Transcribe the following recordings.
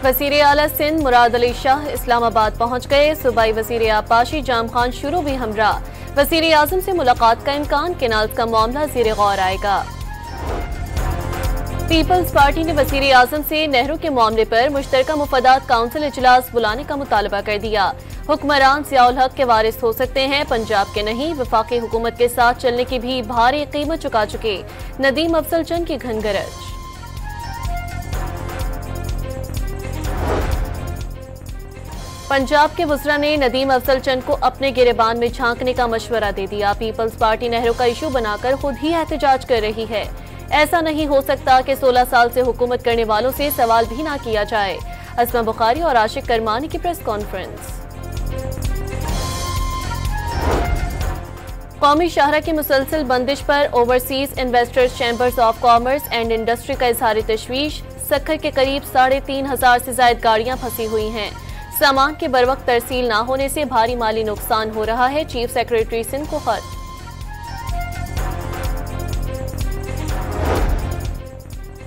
वज़ीर आला सिंध मुराद अली शाह इस्लामाबाद पहुंच गए। सूबाई वज़ीर आपाशी जाम खान शुरू भी हमरा। वज़ीर आज़म से मुलाकात का इम्कान, केनाल्स का मामला ज़ेर गौर आएगा। पीपल्स पार्टी ने वज़ीर आज़म से नहरों के मामले पर मुश्तरका मुफादात काउंसिल इजलास बुलाने का मुतालबा कर दिया। हुक्मरान ज़ियाउल हक के वारिस हो सकते हैं, पंजाब के नहीं। वफाकी हुकूमत के साथ चलने की भी भारी कीमत चुका चुके नदीम अफजल चंद की घनगरज। पंजाब के वज़रा ने नदीम अफजल चंद को अपने गिरेबान में झांकने का मशवरा दे दिया। पीपल्स पार्टी नहरों का इशू बनाकर खुद ही एहतजाज कर रही है। ऐसा नहीं हो सकता कि 16 साल से हुकूमत करने वालों से सवाल भी ना किया जाए। अस्मा बुखारी और आशिक करमानी की प्रेस कॉन्फ्रेंस। कौमी शाहरा की मुसलसल बंदिश पर overseas investors chambers of commerce and industry का इजहार तशवीश। सखर के करीब 3,500 से ज्यादा गाड़ियां फंसी हुई हैं। सामान के बरवक्त तरसील ना होने से भारी माली नुकसान हो रहा है। चीफ सेक्रेटरी सिंध को खत।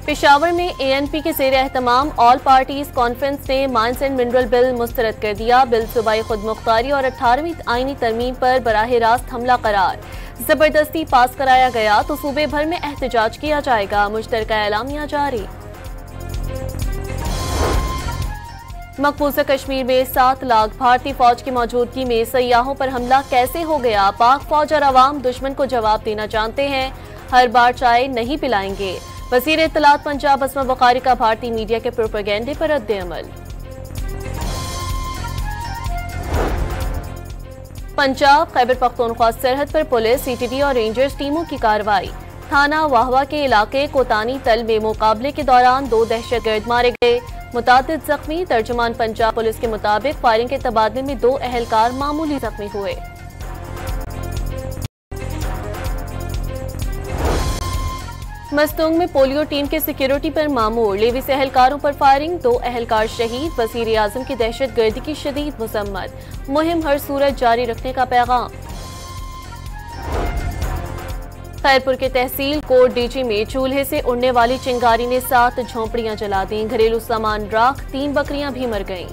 पेशावर में ANP के ज़ेर एहतमाम ऑल पार्टीज कॉन्फ्रेंस ने माइंस एंड मिनरल बिल मुस्तरद कर दिया। बिल सूबाई खुद मुख्तारी और 18वीं आईनी तरमीम पर बराह रास्त हमला करार। जबरदस्ती पास कराया गया तो सूबे भर में एहतजाज किया जाएगा। मुश्तरका एलामिया जारी। मकबूजा कश्मीर में 7 लाख भारतीय फौज की मौजूदगी में सयाहों पर हमला कैसे हो गया? पाक फौज और अवाम दुश्मन को जवाब देना जानते हैं। हर बार चाय नहीं पिलाएंगे। वज़ीर इत्तलात पंजाब अस्मा बुखारी का भारतीय मीडिया के प्रोपेगेंडे पर रद्द-ए-अमल। पंजाब खैबर पख्तूनख्वा सरहद पर पुलिस, CTD और रेंजर्स टीमों की कार्रवाई। थाना वाहवा के इलाके कोतानी तल में मुकाबले के दौरान 2 दहशतगर्द मारे गए, मुतादिद जख्मी। तर्जुमान पंजाब पुलिस के मुताबिक फायरिंग के तबादले में 2 अहलकार मामूली जख्मी हुए। मस्तूंग में पोलियो टीम के सिक्योरिटी पर मामूर। लेवी से अहलकारों पर फायरिंग, 2 अहलकार शहीद। वज़ीर आज़म की दहशतगर्दी की शदीद मज़म्मत। मुहिम हर सूरत जारी रखने का पैगाम। खैरपुर के तहसील कोट डीजी में चूल्हे से उड़ने वाली चिंगारी ने 7 झोंपड़ियां जला दी। घरेलू सामान राख, 3 बकरियां भी मर गईं।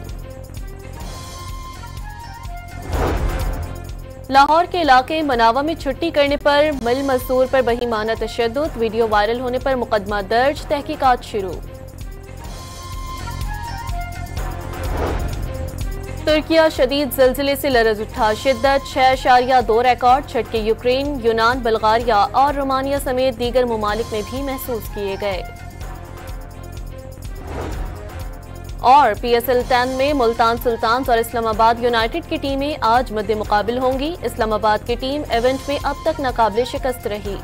लाहौर के इलाके मनावा में छुट्टी करने पर मिल मजदूर पर बहीमाना तशद्दुद। वीडियो वायरल होने पर मुकदमा दर्ज, तहकीकात शुरू। तुर्किया शदीद ज़िलज़िले से लरज़ उठा, शिद्दत 6.2 रिकॉर्ड। झटके यूक्रेन, यूनान, बल्गारिया और रोमानिया समेत दीगर ममालिक में भी महसूस किए गए। और PSL 10 में मुल्तान सुल्तान्स और इस्लामाबाद यूनाइटेड की टीमें आज मद्दे मुकाबिल होंगी। इस्लामाबाद की टीम इवेंट में अब तक नाकाबिले शिकस्त रही।